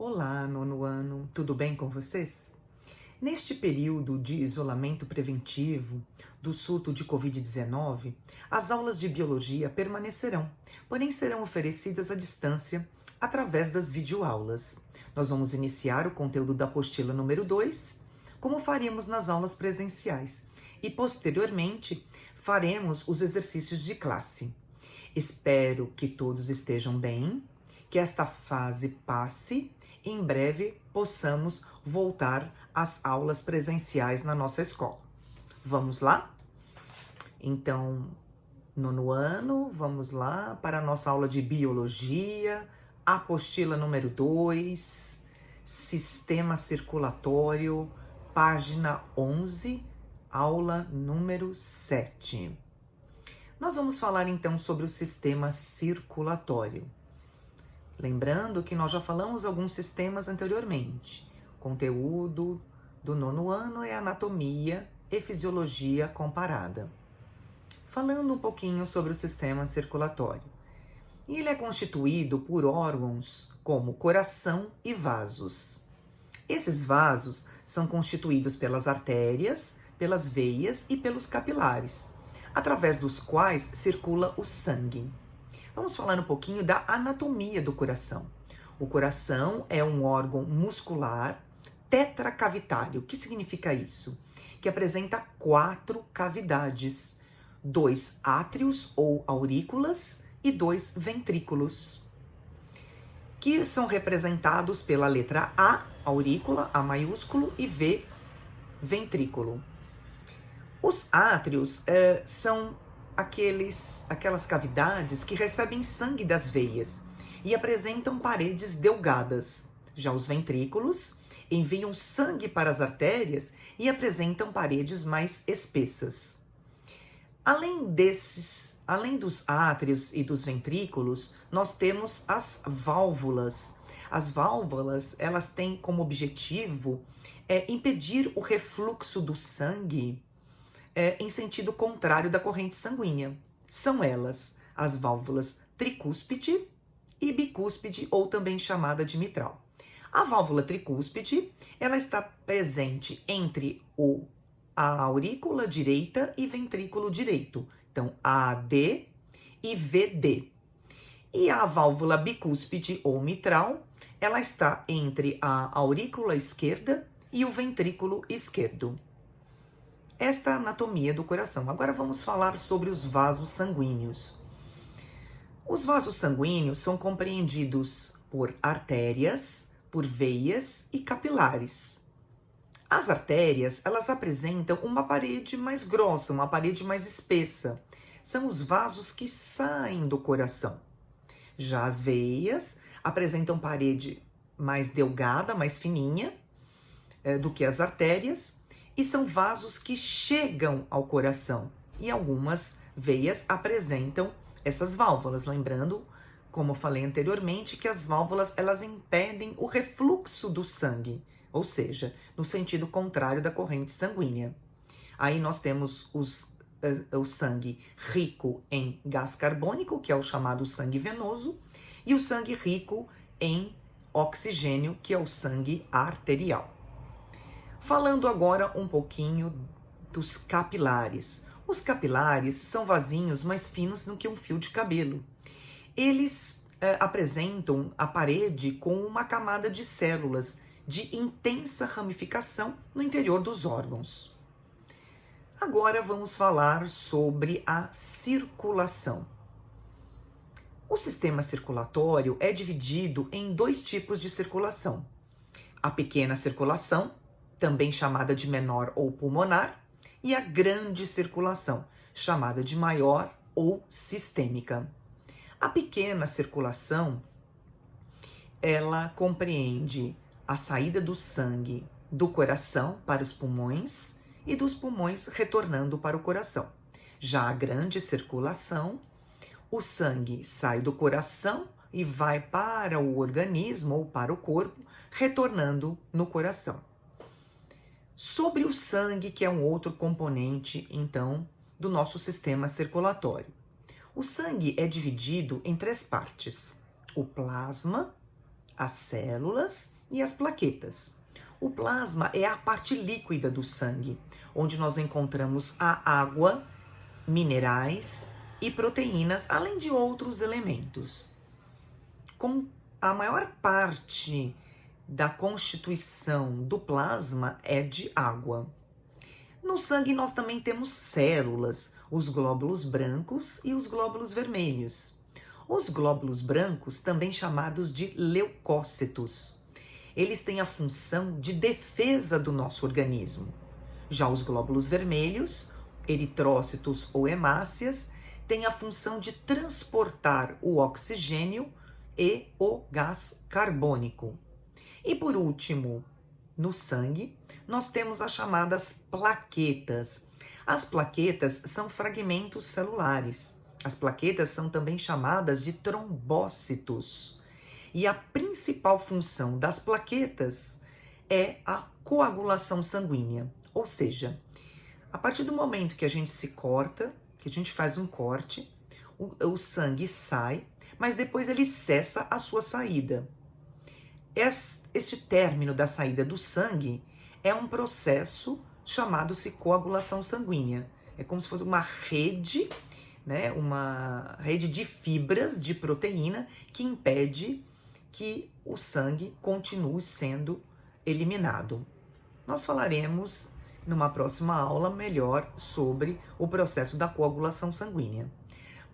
Olá, nono ano, tudo bem com vocês? Neste período de isolamento preventivo do surto de Covid-19, as aulas de biologia permanecerão, porém serão oferecidas à distância através das videoaulas. Nós vamos iniciar o conteúdo da apostila número 2, como faríamos nas aulas presenciais, e posteriormente faremos os exercícios de classe. Espero que todos estejam bem, que esta fase passe e em breve possamos voltar às aulas presenciais na nossa escola. Vamos lá? Então, nono ano, vamos lá para a nossa aula de biologia, apostila número 2, sistema circulatório, página 11, aula número 7. Nós vamos falar então sobre o sistema circulatório. Lembrando que nós já falamos alguns sistemas anteriormente. O conteúdo do nono ano é anatomia e fisiologia comparada. Falando um pouquinho sobre o sistema circulatório. Ele é constituído por órgãos como coração e vasos. Esses vasos são constituídos pelas artérias, pelas veias e pelos capilares, através dos quais circula o sangue. Vamos falar um pouquinho da anatomia do coração. O coração é um órgão muscular tetracavitário. O que significa isso? Que apresenta 4 cavidades, 2 átrios ou aurículas e 2 ventrículos, que são representados pela letra A, aurícula, A maiúsculo, e V, ventrículo. Os átrios são aquelas cavidades que recebem sangue das veias e apresentam paredes delgadas. Já os ventrículos enviam sangue para as artérias e apresentam paredes mais espessas. Além dos átrios e dos ventrículos, nós temos as válvulas. As válvulas, elas têm como objetivo impedir o refluxo do sangue em sentido contrário da corrente sanguínea. São elas as válvulas tricúspide e bicúspide, ou também chamada de mitral. A válvula tricúspide, ela está presente entre a aurícula direita e ventrículo direito. Então, AD e VD. E a válvula bicúspide ou mitral, ela está entre a aurícula esquerda e o ventrículo esquerdo. Esta é a anatomia do coração. Agora vamos falar sobre os vasos sanguíneos. Os vasos sanguíneos são compreendidos por artérias, por veias e capilares. As artérias, elas apresentam uma parede mais grossa, uma parede mais espessa. São os vasos que saem do coração. Já as veias apresentam parede mais delgada, mais fininha do que as artérias, e são vasos que chegam ao coração. E algumas veias apresentam essas válvulas. Lembrando, como eu falei anteriormente, que as válvulas elas impedem o refluxo do sangue, ou seja, no sentido contrário da corrente sanguínea. Aí nós temos o sangue rico em gás carbônico, que é o chamado sangue venoso, e o sangue rico em oxigênio, que é o sangue arterial. Falando agora um pouquinho dos capilares. Os capilares são vasinhos mais finos do que um fio de cabelo. Eles apresentam a parede com uma camada de células de intensa ramificação no interior dos órgãos. Agora vamos falar sobre a circulação. O sistema circulatório é dividido em 2 tipos de circulação. A pequena circulação, também chamada de menor ou pulmonar, e a grande circulação, chamada de maior ou sistêmica. A pequena circulação, ela compreende a saída do sangue do coração para os pulmões e dos pulmões retornando para o coração. Já a grande circulação, o sangue sai do coração e vai para o organismo ou para o corpo, retornando no coração. Sobre o sangue, que é um outro componente, então, do nosso sistema circulatório. O sangue é dividido em 3 partes: o plasma, as células e as plaquetas. O plasma é a parte líquida do sangue, onde nós encontramos a água, minerais e proteínas, além de outros elementos. Com a maior parte da constituição do plasma é de água. No sangue nós também temos células, os glóbulos brancos e os glóbulos vermelhos. Os glóbulos brancos, também chamados de leucócitos, eles têm a função de defesa do nosso organismo. Já os glóbulos vermelhos, eritrócitos ou hemácias, têm a função de transportar o oxigênio e o gás carbônico. E por último, no sangue, nós temos as chamadas plaquetas. As plaquetas são fragmentos celulares. As plaquetas são também chamadas de trombócitos. E a principal função das plaquetas é a coagulação sanguínea. Ou seja, a partir do momento que a gente se corta, que a gente faz um corte, o sangue sai, mas depois ele cessa a sua saída. Este término da saída do sangue é um processo chamado-se coagulação sanguínea. É como se fosse uma rede, né, uma rede de fibras de proteína que impede que o sangue continue sendo eliminado. Nós falaremos numa próxima aula melhor sobre o processo da coagulação sanguínea.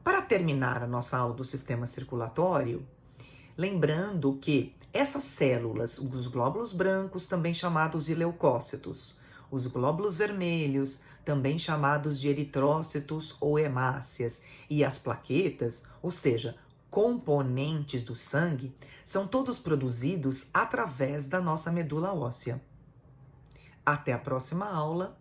Para terminar a nossa aula do sistema circulatório, lembrando que essas células, os glóbulos brancos, também chamados de leucócitos, os glóbulos vermelhos, também chamados de eritrócitos ou hemácias, e as plaquetas, ou seja, componentes do sangue, são todos produzidos através da nossa medula óssea. Até a próxima aula.